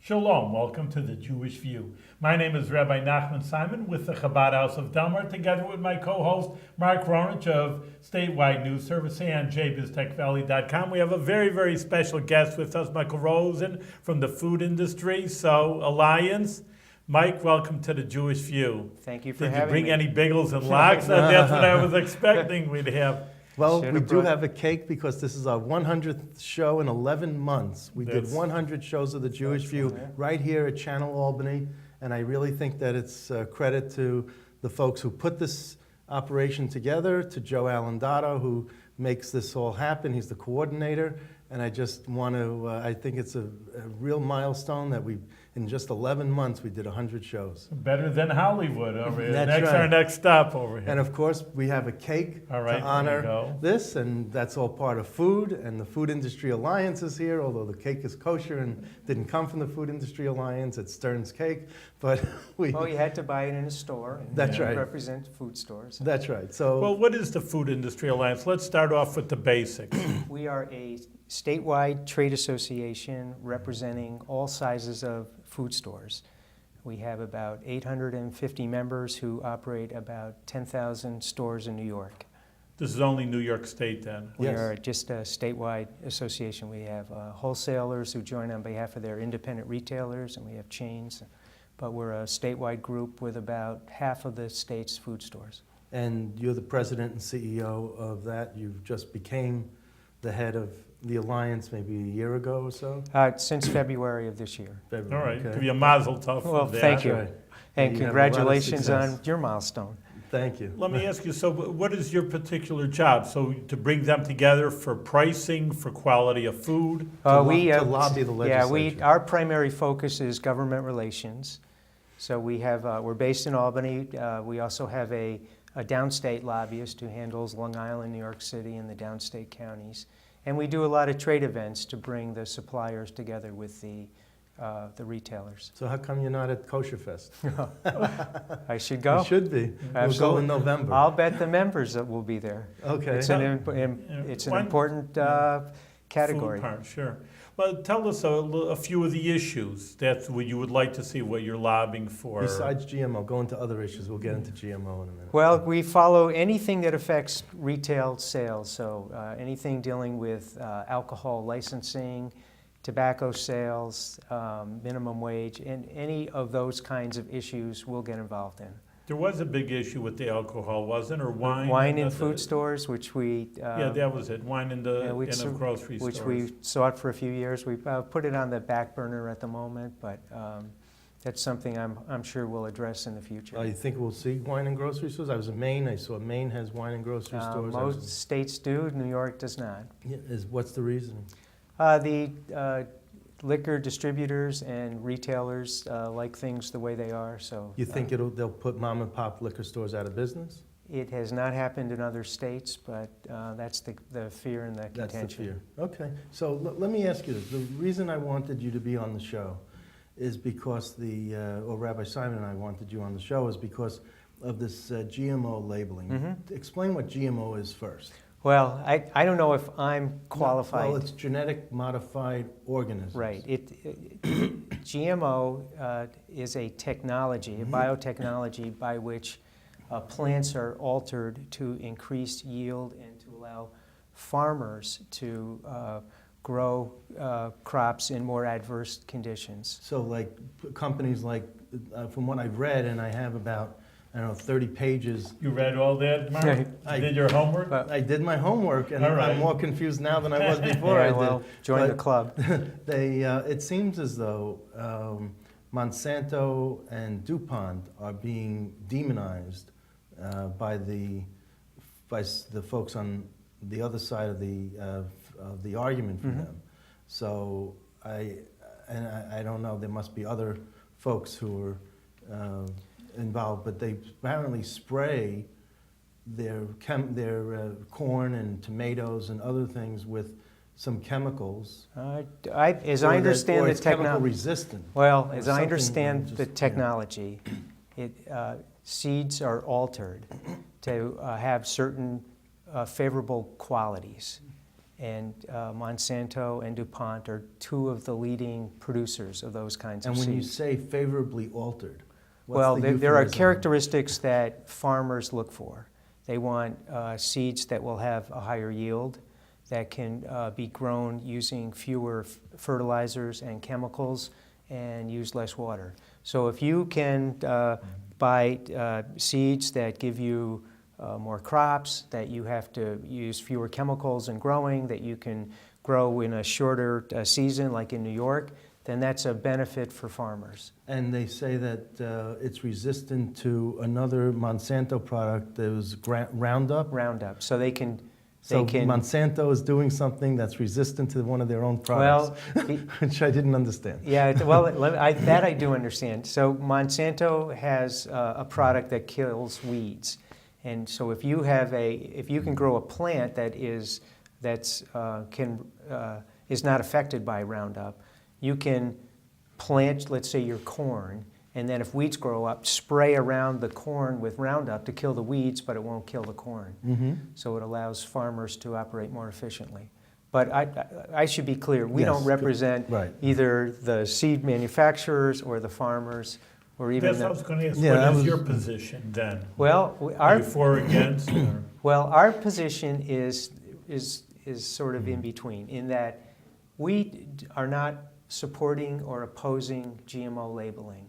Shalom, welcome to the Jewish View. My name is Rabbi Nachman Simon with the Chabad House of Delmar, together with my co-host Mark Ronich of Statewide News Service and jbiztechvalley.com. We have a very, very special guest with us, Michael Rosen from the food industry, Alliance. Mike, welcome to the Jewish View. Thank you for having me. Did you bring any bagels and lox? That's what I was expecting we'd have. Well, we do have a cake because this is our 100th show in 11 months. We did 100 shows of the Jewish View right here at Channel Albany, and I really think that it's a credit to the folks who put this operation together, to Joe Alandato, who makes this all happen. He's the coordinator, and I just want to, I think it's a real milestone that in just 11 months, we did 100 shows. Better than Hollywood over here. That's Our next stop over here. And of course, we have a cake to honor this, and that's all part of food, and the Food Industry Alliance is here, although the cake is kosher and didn't come from the Food Industry Alliance, it's Stern's Cake, but Well, you had to buy it in a store. And That's right. Represent food stores. That's right. So, well, what is the Food Industry Alliance? Let's start off with the basics. We are a statewide trade association representing all sizes of food stores. We have about 850 members who operate about 10,000 stores in New York. This is only New York State then? We are just a statewide association. We have wholesalers who join on behalf of their independent retailers, and we have chains. But we're a statewide group with about half of the state's food stores. and you're the president and CEO of that. You've just became the head of the Alliance maybe a year ago or so? Since February of this year. All right, give you a mazel tov. Well, for that. thank you. Right. And You have a lot of congratulations on success. your milestone. Thank you. Let me ask you, so what is your particular job? So to bring them together for pricing, for quality of food? To lobby the legislature. Our primary focus is government relations. So we have, we're based in Albany. We also have a downstate lobbyist who handles Long Island, New York City, and the downstate counties. And we do a lot of trade events to bring the suppliers together with the retailers. So how come you're not at Kosher Fest? I should go. You should be. Absolutely. We'll go in November. I'll bet the members that will be there. Okay. It's an important category. Food part, sure. Well, tell us a few of the issues that you would like to see, what you're lobbying for. Besides GMO, go into other issues. We'll get into GMO in a minute. Well, we follow anything that affects retail sales, so anything dealing with alcohol licensing, tobacco sales, minimum wage, and any of those kinds of issues we'll get involved in. There was a big issue with the alcohol, wasn't it, or wine? Wine in food stores, which we... yeah, that was it, wine in the grocery which stores. we sought for a few years. We put it on the back burner at the moment, but that's something I'm sure we'll address in the future. You think we'll see wine in grocery stores? I was in Maine. I saw Maine has wine in grocery stores. Most states do. New York does not. Yeah, what's the reason? The liquor distributors and retailers like things the way they are. So You think they'll put mom and pop liquor stores out of business? it has not happened in other states, but that's the fear and the contention. That's the fear. Okay. So let me ask you this. The reason I wanted you to be on the show is because or Rabbi Simon and I wanted you on the show is because of this GMO labeling. Mm-hmm. Explain what GMO is first. Well, I don't know if I'm qualified. Well, it's genetic modified organisms. Right. GMO is a technology, a biotechnology by which plants are altered to increase yield and to allow farmers to grow crops in more adverse conditions. So like companies like, from what I've read, and I have about, 30 pages. You read all that, Mark? You did your homonwork? I did my homework, and All right. I'm more confused now than I was before I did. Join the club. It seems as though Monsanto and DuPont are being demonized by the folks on the other side of the argument for them. So I don't know. There must be other folks who are involved, but they apparently spray their corn and tomatoes and other things with some chemicals. As I understand the chemical resistant. Well, as I something understand just, the technology, seeds are altered to have certain favorable qualities. and Monsanto and DuPont are two of the leading producers of those kinds And of when you seeds. say favorably altered, what's Well, the there are euphemism? characteristics that farmers look for. They want seeds that will have a higher yield, that can be grown using fewer fertilizers and chemicals, and use less water. So if you can buy seeds that give you more crops, that you have to use fewer chemicals in growing, that you can grow in a shorter season like in New York, then that's a benefit for farmers. And they say that it's resistant to another Monsanto product that was Roundup. Roundup. So they can. So Monsanto is doing something that's resistant to one of their own products, which I didn't understand. Yeah, well, that I do understand. So Monsanto has a product that kills weeds, and so if you can grow a plant that is not affected by Roundup, you can plant, let's say, your corn, and then if weeds grow up, spray around the corn with Roundup to kill the weeds, but it won't kill the corn. Mm-hmm. So it allows farmers to operate more efficiently. But I should be clear, we Yes, don't represent right. either the seed manufacturers or the farmers or even That's what I was going to ask. Yeah, What is your position then? well, Are you for or against? Or? well, our position is sort of in between, in that we are not supporting or opposing GMO labeling.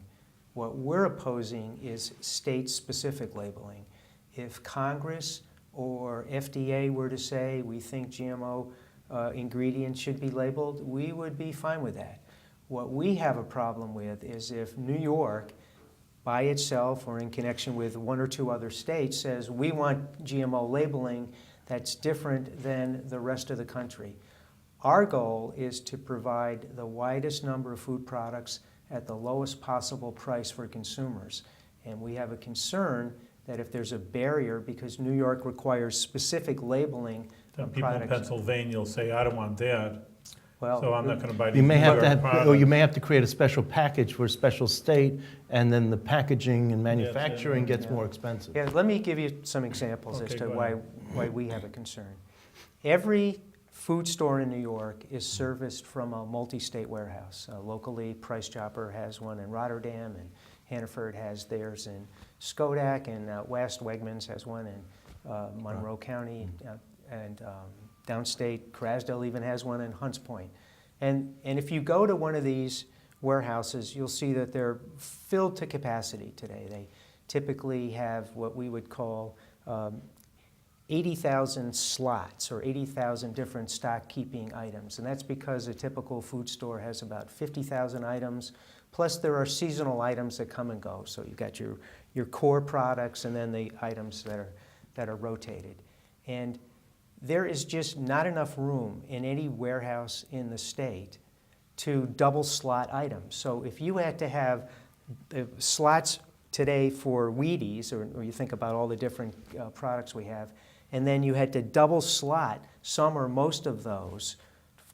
What we're opposing is state-specific labeling. If Congress or FDA were to say we think GMO ingredients should be labeled, we would be fine with that. What we have a problem with is if New York, by itself or in connection with one or two other states, says we want GMO labeling that's different than the rest of the country. Our goal is to provide the widest number of food products at the lowest possible price for consumers. And we have a concern that if there's a barrier, because New York requires specific labeling Then on people in products. Pennsylvania will say, I don't want that, Well, so I'm not going to buy these You may have to products. or you may have to create a special package for a special state, and then the packaging and manufacturing gets more expensive. yeah, let me give you some examples as Okay, to go why ahead. we have a concern. Every food store in New York is serviced from a multi-state warehouse. Locally, Price Chopper has one in Rotterdam, and Hannaford has theirs in Schodack, and West Wegmans has one in Monroe County, and downstate, Crasdale even has one in Hunts Point. And if you go to one of these warehouses, you'll see that they're filled to capacity today. They typically have what we would call 80,000 slots or 80,000 different stock keeping items. And that's because a typical food store has about 50,000 items, plus there are seasonal items that come and go. So you've got your core products and then the items that are rotated. And there is just not enough room in any warehouse in the state to double slot items. So if you had to have slots today for Wheaties, or you think about all the different products we have, and then you had to double slot some or most of those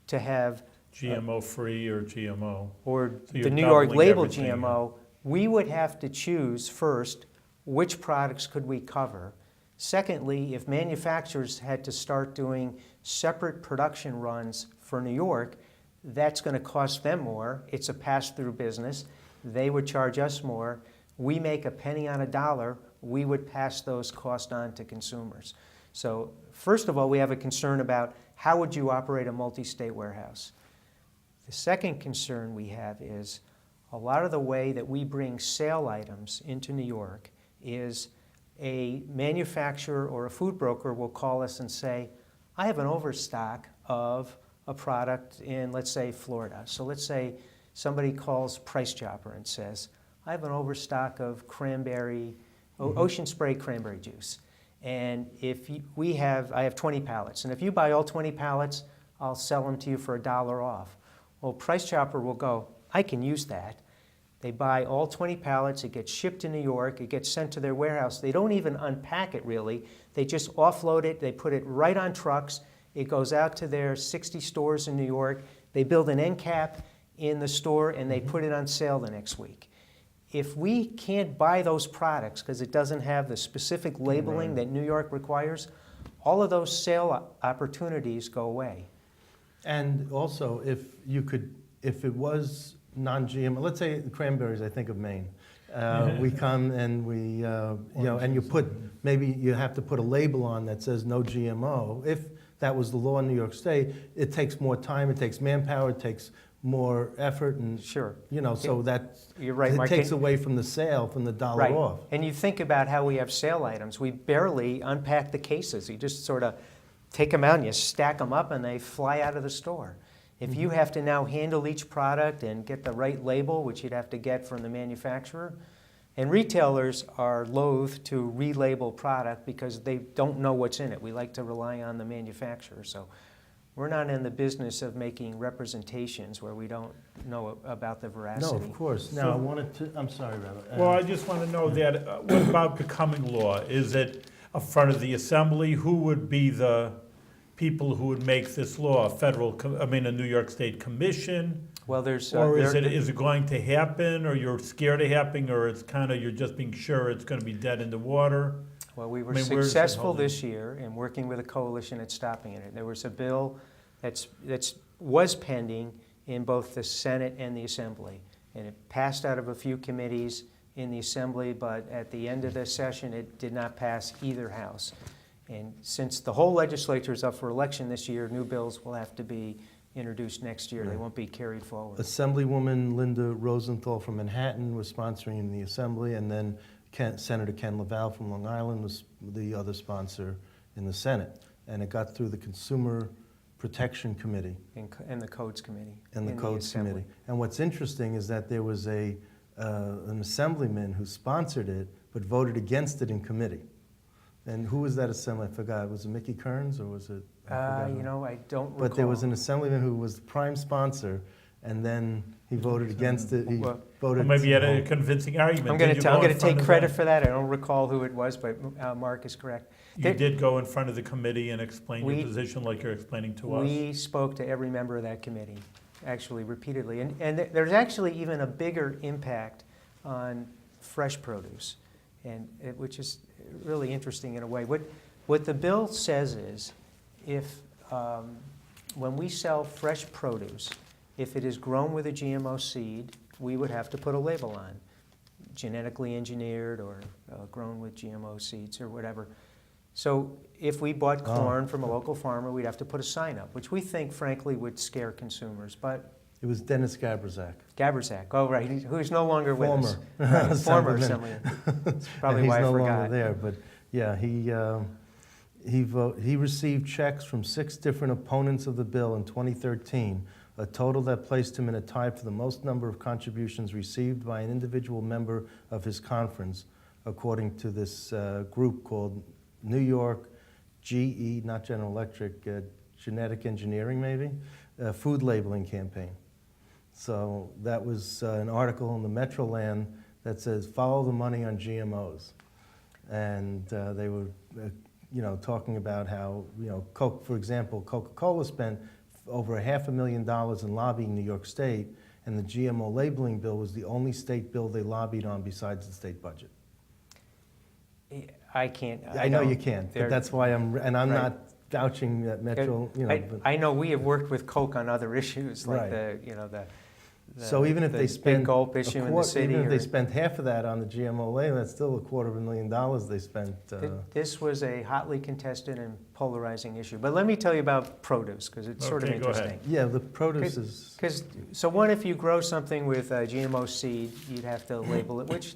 to have GMO free or GMO. or So you're the New York doubling label everything. GMO, we would have to choose first which products could we cover. Secondly, if manufacturers had to start doing separate production runs for New York, that's going to cost them more. It's a pass-through business. They would charge us more. We make a penny on a dollar. We would pass those costs on to consumers. So first of all, we have a concern about how would you operate a multi-state warehouse. The second concern we have is a lot of the way that we bring sale items into New York is a manufacturer or a food broker will call us and say, I have an overstock of a product in, let's say, Florida. So let's say somebody calls Price Chopper and says, I have an overstock of cranberry, ocean spray cranberry juice. And I have 20 pallets. And if you buy all 20 pallets, I'll sell them to you for $1 off. Well, Price Chopper will go, I can use that. They buy all 20 pallets, it gets shipped to New York, it gets sent to their warehouse. They don't even unpack it really. They just offload it, they put it right on trucks. It goes out to their 60 stores in New York. They build an end cap in the store and they put it on sale the next week. If we can't buy those products because it doesn't have the specific labeling that New York requires, all of those sale opportunities go away. And also, if it was non-GMO, let's say the cranberries, I think of Maine. We come and we, and you put, maybe you have to put a label on that says no GMO. If that was the law in New York State, it takes more time, it takes manpower, it takes more effort, and Sure. so that You're right, it Mark. takes away from the sale, from the dollar Right. off. And you think about how we have sale items. We barely unpack the cases. You just sort of take them out and you stack them up and they fly out of the store. If you have to now handle each product and get the right label, which you'd have to get from the manufacturer, and retailers are loath to relabel product because they don't know what's in it. We like to rely on the manufacturer. So we're not in the business of making representations where we don't know about the veracity. No, of course. Now, I'm sorry, Rabbi. Well, I just want to know that, what about becoming law? Is it a front of the assembly? Who would be the people who would make this law? A New York State commission? Well, there's Or is it going to happen, or you're scared of happening, or it's kind of, you're just being sure it's going to be dead in the water? Well, we were I mean, where's it successful holding? this year in working with a coalition at stopping it. There was a bill that was pending in both the Senate and the Assembly, and it passed out of a few committees in the Assembly, but at the end of the session, it did not pass either house. And since the whole legislature is up for election this year, new bills will have to be introduced next year. They won't be carried forward. Assemblywoman Linda Rosenthal from Manhattan was sponsoring in the Assembly, and then Senator Ken LaValle from Long Island was the other sponsor in the Senate. And it got through the Consumer Protection Committee. And the Codes Committee. And the in Codes Assembly. Committee. And what's interesting is that there was an assemblyman who sponsored it, but voted against it in committee. And who was that assembly? I forgot. Was it Mickey Kearns or was it? I don't recall. But there was an assemblyman who was the prime sponsor, and then he voted against it. He Well, voted. Or maybe you had a convincing argument. I'm Did going you go in to front take of credit the- for that. I don't recall who it was, but Mark is correct. You did go in front of the committee and explain We- your position like you're explaining to us? We spoke to every member of that committee, actually repeatedly. And there's actually even a bigger impact on fresh produce, which is really interesting in a way. What the bill says is, when we sell fresh produce, if it is grown with a GMO seed, we would have to put a label on, genetically engineered or grown with GMO seeds or whatever. So if we bought corn from a local farmer, we'd have to put a sign up, which we think, frankly, would scare consumers. But It was Dennis Gabrizak. Gabrizak, oh right, who's no longer with us. Former Right, former assemblyman. assemblyman. That's probably And why I he's no forgot. longer there, but yeah, he received checks from 6 different opponents of the bill in 2013, a total that placed him in a tie for the most number of contributions received by an individual member of his conference, according to this group called New York GE, not General Electric, Genetic Engineering maybe, Food Labeling Campaign. So that was an article in the Metroland that says, follow the money on GMOs. And they were talking about how, Coke, for example, Coca-Cola spent over $500,000 in lobbying New York State, and the GMO labeling bill was the only state bill they lobbied on besides the state budget. I can't. I know you can't, but that's why I'm right. not vouching that Metro, but I know we have worked with Coke on other issues, like Right. the so even if the they big spend gulp issue in the city. even if or- they spent half of that on the GMO label, that's still $250,000 they spent. This was a hotly contested and polarizing issue. But let me tell you about produce, because it's sort of Okay, go ahead. interesting. Yeah, the produce is. So one, if you grow something with a GMO seed, you'd have to label it, which,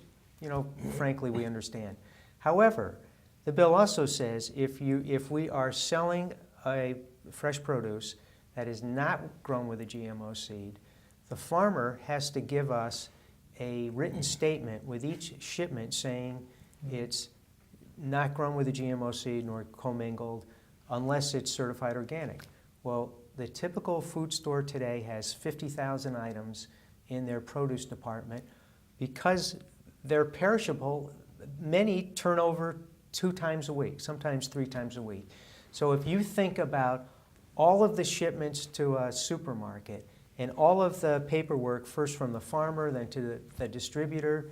frankly, we understand. However, the bill also says if we are selling a fresh produce that is not grown with a GMO seed, the farmer has to give us a written statement with each shipment saying it's not grown with a GMO seed nor commingled unless it's certified organic. Well, the typical food store today has 50,000 items in their produce department. Because they're perishable, many turn over 2 times a week, sometimes 3 times a week. So if you think about all of the shipments to a supermarket and all of the paperwork, first from the farmer, then to the distributor,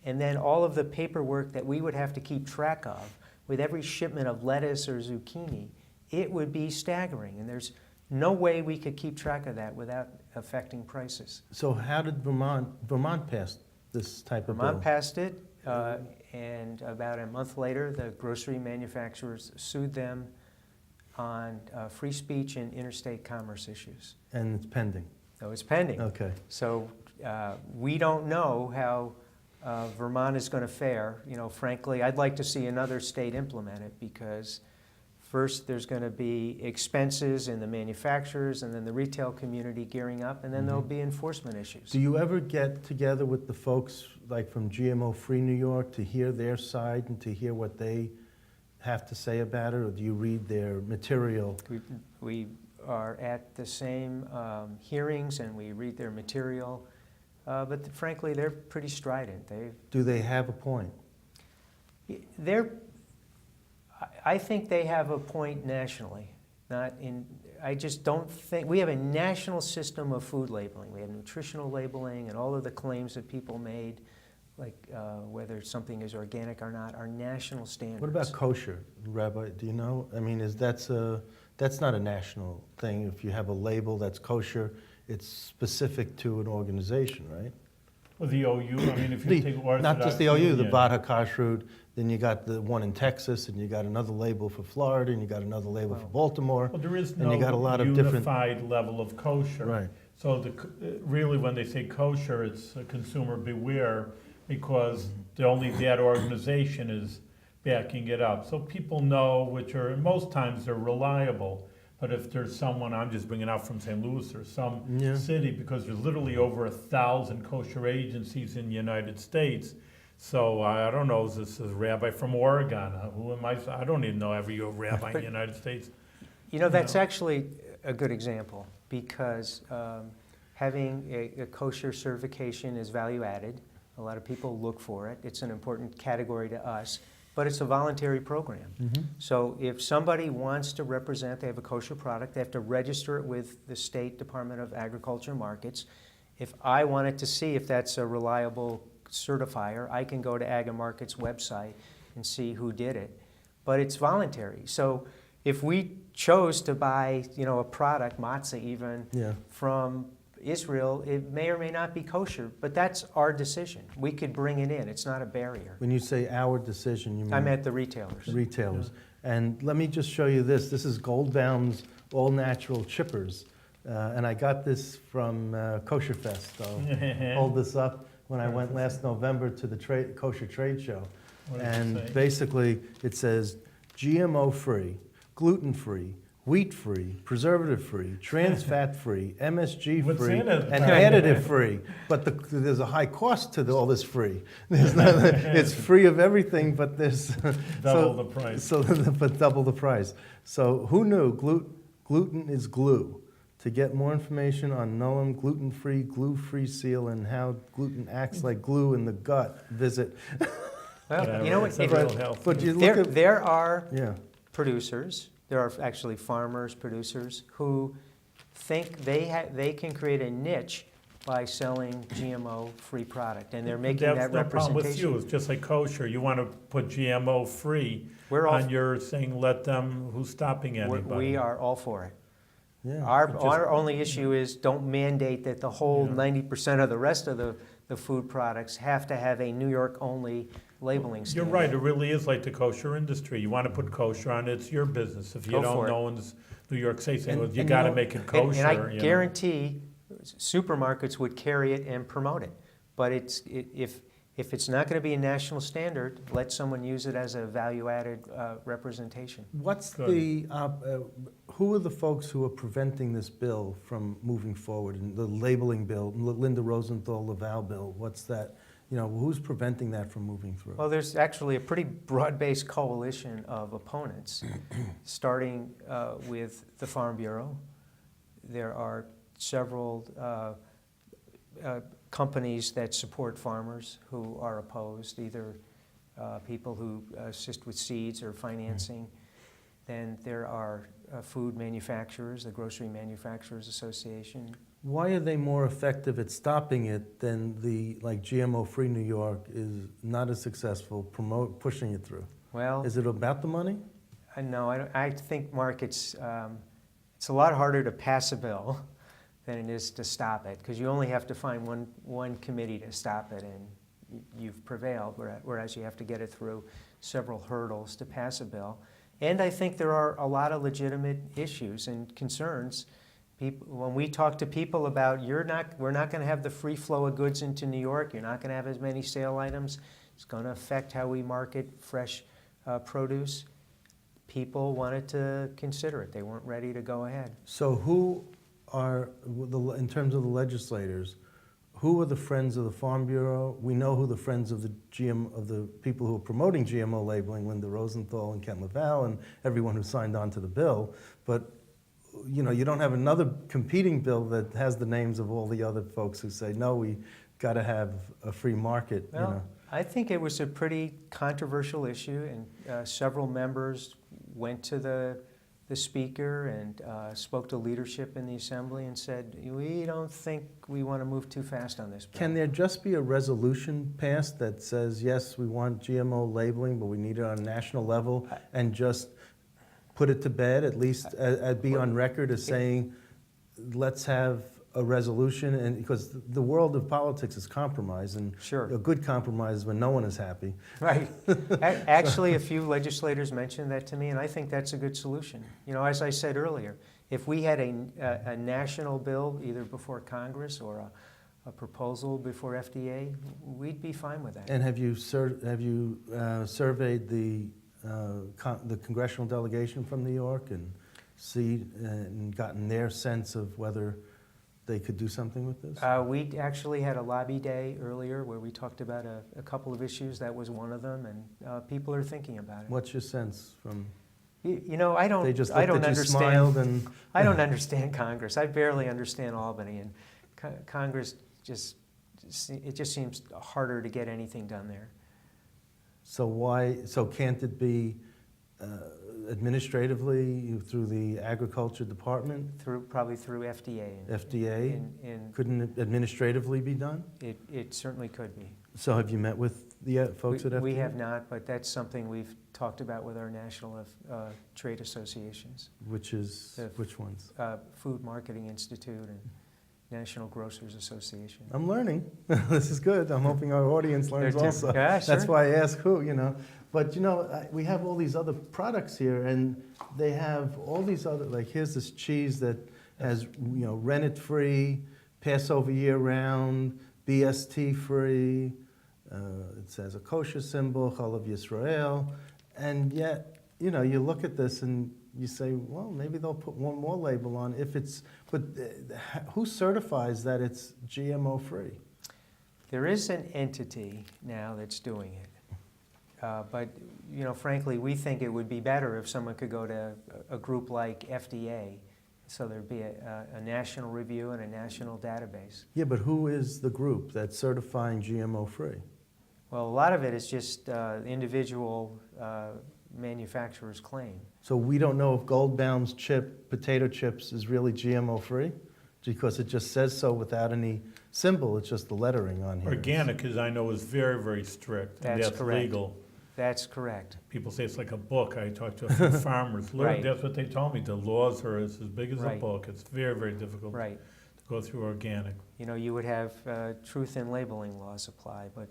and then all of the paperwork that we would have to keep track of with every shipment of lettuce or zucchini, it would be staggering. And there's no way we could keep track of that without affecting prices. So how did Vermont pass this type of bill? Vermont passed it, and about a month later, the grocery manufacturers sued them on free speech and interstate commerce issues. And it's pending. So it's pending. Okay. So we don't know how Vermont is going to fare. Frankly, I'd like to see another state implement it, because first there's going to be expenses in the manufacturers and then the retail community gearing up, and then there'll be enforcement issues. Do you ever get together with the folks like from GMO-free New York to hear their side and to hear what they have to say about it, or do you read their material? We are at the same hearings and we read their material, but frankly, they're pretty strident. Do they have a point? I think they have a point nationally, not in. I just don't think we have a national system of food labeling. We have nutritional labeling and all of the claims that people made, like whether something is organic or not, are national standards. What about kosher, Rabbi? Do you know? I mean, that's not a national thing. If you have a label that's kosher, it's specific to an organization, right? Well, the OU, I mean, if you take Orthodox not just the OU, the Union. Bad HaKashrut, then you got the one in Texas, and you got another label for Florida, and you got another label for Baltimore. Well, there is and no you got a lot of unified level of kosher. Right. So really, when they say kosher, it's a consumer beware, because only that organization is backing it up. So people know, and most times they're reliable. But if there's someone, I'm just bringing out from St. Louis or some city, because there's literally over 1,000 kosher agencies in the United States. So I don't know, is this a rabbi from Oregon? Who am I? I don't even know every rabbi in the United States. That's actually a good example, because having a kosher certification is value added. A lot of people look for it. It's an important category to us. But it's a voluntary program. So if somebody wants to represent, they have a kosher product, they have to register it with the State Department of Agriculture and Markets. If I wanted to see if that's a reliable certifier, I can go to Ag and Markets website and see who did it. But it's voluntary. So if we chose to buy, a product, matzah even, from Israel, it may or may not be kosher, but that's our decision. We could bring it in. It's not a barrier. When you say our decision, you mean? I meant the retailers. Retailers. And let me just show you this. This is Goldbaum's All Natural Chippers. And I got this from Kosher Fest. I'll hold this up when I went last November to the kosher trade show. And basically it says GMO-free, gluten-free, wheat-free, preservative-free, trans-fat-free, MSG-free, and additive-free. But there's a high cost to all this free. It's free of everything, but there's double the price. But double the price. So who knew gluten is glue? To get more information on Noam gluten-free, glue-free seal, and how gluten acts like glue in the gut, visit. Well, you know what? But you look at, there are producers. There are actually farmers, producers, who think they can create a niche by selling GMO-free product, and they're making that representation. That's no problem with you. It's just like kosher. You want to put GMO-free on your saying, let them, who's stopping anybody? We are all for it. Yeah, our only issue is don't mandate that the whole 90% of the rest of the food products have to have a New York-only labeling standard. You're right. It really is like the kosher industry. You want to put kosher on it, it's your business. If you don't know in New York State, saying, you got to make it kosher. And I guarantee supermarkets would carry it and promote it. But if it's not going to be a national standard, let someone use it as a value-added representation. What's who are the folks who are preventing this bill from moving forward? And the labeling bill, Linda Rosenthal, Laval bill, what's that? Who's preventing that from moving through? Well, there's actually a pretty broad-based coalition of opponents, starting with the Farm Bureau. There are several companies that support farmers who are opposed, either people who assist with seeds or financing. Then there are food manufacturers, the Grocery Manufacturers Association. Why are they more effective at stopping it than like GMO-free New York is not as successful pushing it through? Well, Is it about the money? no, I think, Mark, it's a lot harder to pass a bill than it is to stop it, because you only have to find one committee to stop it, and you've prevailed, whereas you have to get it through several hurdles to pass a bill. And I think there are a lot of legitimate issues and concerns. When we talk to people about we're not going to have the free flow of goods into New York, you're not going to have as many sale items, it's going to affect how we market fresh produce, people wanted to consider it. They weren't ready to go ahead. So who are, in terms of the legislators, who are the friends of the Farm Bureau? We know who the friends of the people who are promoting GMO labeling, Linda Rosenthal and Kent Laval, and everyone who signed on to the bill. But you don't have another competing bill that has the names of all the other folks who say, no, we got to have a free market. Well, I think it was a pretty controversial issue, and several members went to the speaker and spoke to leadership in the assembly and said, we don't think we want to move too fast on this bill. Can there just be a resolution passed that says, yes, we want GMO labeling, but we need it on a national level, and just put it to bed, at least be on record as saying, let's have a resolution? And because the world of politics is compromise, and Sure. a good compromise is when no one is happy. Right. Actually, a few legislators mentioned that to me, and I think that's a good solution. As I said earlier, if we had a national bill, either before Congress or a proposal before FDA, we'd be fine with that. And have you surveyed the congressional delegation from New York and gotten their sense of whether they could do something with this? We actually had a lobby day earlier where we talked about a couple of issues. That was one of them, and people are thinking about it. What's your sense from? I don't. They just I don't looked at you, understand. smiled, and I don't understand Congress. I barely understand Albany, and Congress just seems harder to get anything done there. so why? So can't it be administratively through the Agriculture Department? Probably through FDA. FDA? And Couldn't it administratively be done? it certainly could be. So have you met with the folks at FDA? We have not, but that's something we've talked about with our national trade associations. Which ones? Food Marketing Institute and National Grocers Association. I'm learning. This is good. I'm hoping our audience learns also. Yeah, sure. That's why I ask who, But, we have all these other products here, and they have all these other, like here's this cheese that has, rennet-free, Passover year-round, BST-free, it says a kosher symbol, Chalav Yisrael, and yet, you look at this and you say, well, maybe they'll put one more label on but who certifies that it's GMO-free? There is an entity now that's doing it. But, frankly, we think it would be better if someone could go to a group like FDA, so there'd be a national review and a national database. Yeah, but who is the group that's certifying GMO-free? Well, a lot of it is just individual manufacturers' claim. So we don't know if Goldbaum's potato chips, is really GMO-free? Because it just says so without any symbol, it's just the lettering on here. Organic, as I know, is very, very strict. And That's that's correct. legal. That's correct. People say it's like a book. I talked to a few farmers. Literally, Right. that's what they told me. The laws are as big as a Right. book. It's very, very difficult Right. to go through organic. You would have truth in labeling laws apply, but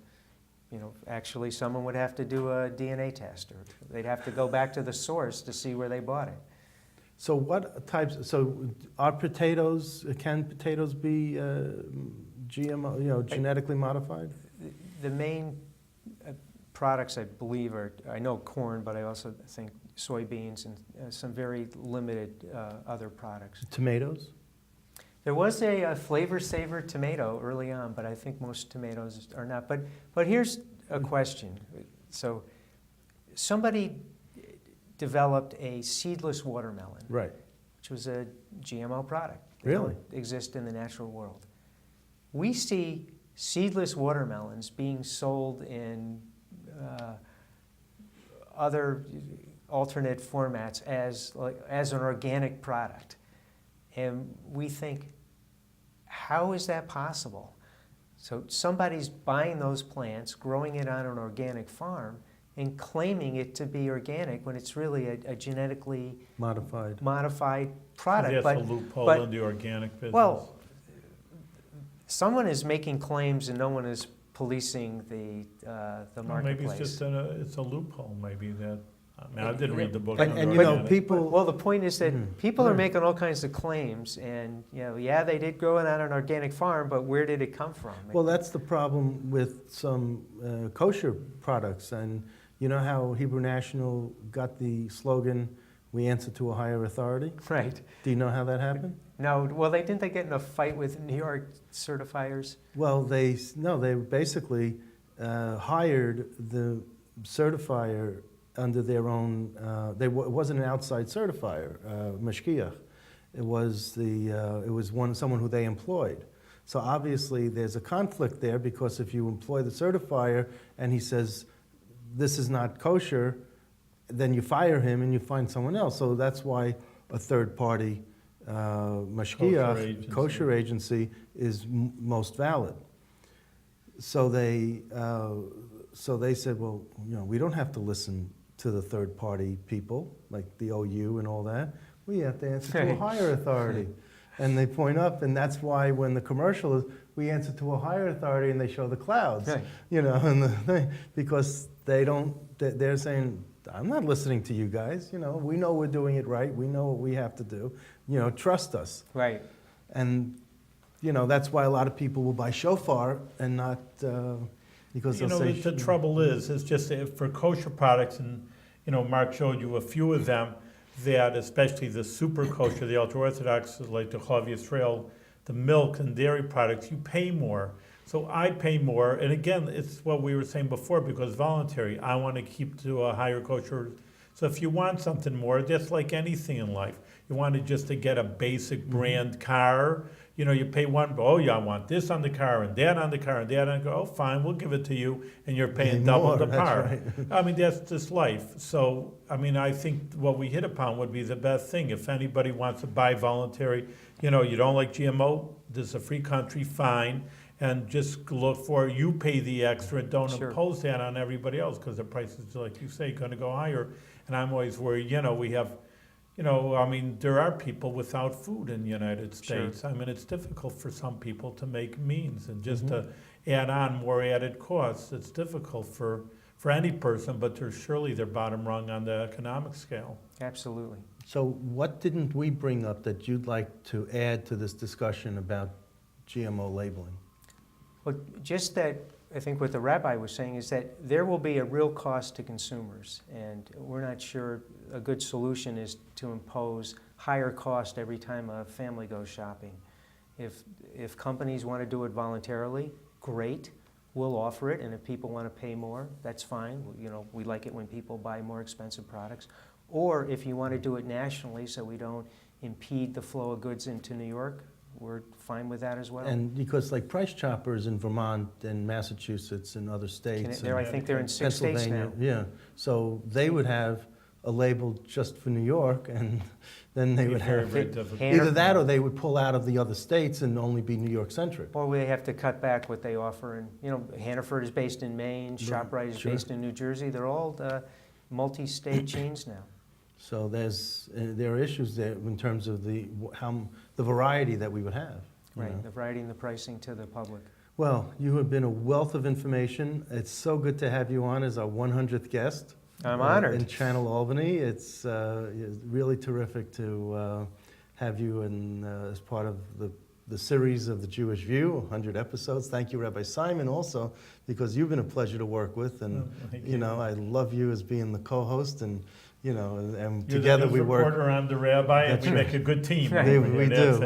actually someone would have to do a DNA test, or they'd have to go back to the source to see where they bought it. So what types, are potatoes, can potatoes be GMO, genetically modified? The main products, I believe, I know corn, but I also think soybeans and some very limited other products. Tomatoes? There was a flavor saver tomato early on, but I think most tomatoes are not. But here's a question. So somebody developed a seedless watermelon, Right. which was a GMO product. They Really? don't exist in the natural world. We see seedless watermelons being sold in other alternate formats as an organic product. And we think, how is that possible? So somebody's buying those plants, growing it on an organic farm, and claiming it to be organic when it's really a genetically Modified. product. That's But a loophole but- in the organic business. well, someone is making claims and no one is policing the Well, marketplace. maybe it's just it's a loophole. Maybe that. I mean, I didn't read the book. And, on and the you know, organic. people. Well, the point is that Mhm. people are Right. making all kinds of claims, and yeah, they did grow it on an organic farm, but where did it come from? Well, that's the problem with some kosher products. And you know how Hebrew National got the slogan, "We answer to a higher authority"? Right. Do you know how that happened? No, well, didn't they get in a fight with New York certifiers? Well, they basically hired the certifier under their own. It wasn't an outside certifier, mashkiach. It was someone who they employed. So obviously, there's a conflict there because if you employ the certifier and he says this is not kosher, then you fire him and you find someone else. So that's why a third-party mashkiach, kosher agency, is most valid. So they said, well, we don't have to listen to the third-party people like the OU and all that. We have to answer to a higher authority. And they point up, and that's why when the commercial is, we answer to a higher authority, and they show the clouds, Right. and the thing, because they're saying, I'm not listening to you guys. We know we're doing it right. We know what we have to do. Trust us. Right. And that's why a lot of people will buy shofar and not because they'll say. The trouble is just that for kosher products, and Mark showed you a few of them, that especially the super kosher, the ultra orthodox, like the Chav Yisrael, the milk and dairy products, you pay more. So I pay more, and again, it's what we were saying before, because voluntary. I want to keep to a higher kosher. So if you want something more, that's like anything in life. You wanted just to get a basic brand car, you pay one, I want this on the car and that on the car and that on the car. Oh, fine, we'll give it to you, and you're paying double more, the that's par. right. I mean, that's just life. So, I think what we hit upon would be the best thing. If anybody wants to buy voluntary, you don't like GMO, this is a free country, fine. And just look for, you pay the extra and don't Sure. impose that on everybody else, because the price is, like you say, going to go higher. And I'm always worried, we have, there are people without food in the United States. Sure. It's difficult for some people to make means, and just to add on more added costs. It's difficult for any person, but they're surely their bottom rung on the economic scale. Absolutely. So what didn't we bring up that you'd like to add to this discussion about GMO labeling? Well, just that, I think what the rabbi was saying is that there will be a real cost to consumers, and we're not sure a good solution is to impose higher cost every time a family goes shopping. If companies want to do it voluntarily, great, we'll offer it, and if people want to pay more, that's fine. We like it when people buy more expensive products. Or if you want to do it nationally so we don't impede the flow of goods into New York, we're fine with that as well. And because like Price Choppers in Vermont and Massachusetts and other states, I think they're in 6 states now. yeah. So they would have a label just for New York, and then they would have Very difficult. either that or they would pull out of the other states and only be New York centric. Or they have to cut back what they offer. And Hannaford is based in Maine, Right, ShopRite is sure. based in New Jersey. They're all multi-state chains now. So there are issues there in terms of the variety that we would have. you Right, know. the variety and the pricing to the public. Well, you have been a wealth of information. It's so good to have you on as our 100th guest. I'm honored. In Channel Albany. It's really terrific to have you as part of the series of the Jewish View, 100 episodes. Thank you, Rabbi Simon, also, because you've been a pleasure to work with. And, Thank you. I love you as being the co-host, and and You're together the we news work. reporter, I'm the rabbi, and That's we right. make a good team. Right.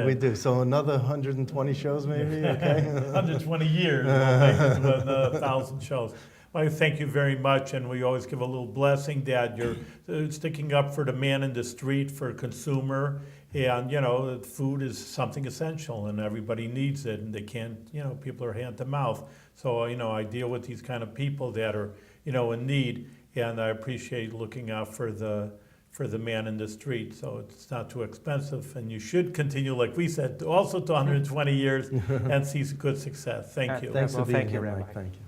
We do. So another 120 shows maybe, okay? 120 years, we'll make it to 1,000 shows. Well, thank you very much, and we always give a little blessing that you're sticking up for the man in the street, for consumer, and food is something essential, and everybody needs it, and they can't, people are hand to mouth. So I deal with these kind of people that are in need, and I appreciate looking out for the man in the street. So it's not too expensive, and you should continue, like we said, also to 120 years and see good success. Thank you. Thanks for Well, being thank you, here, Rabbi. Mike. Thank you.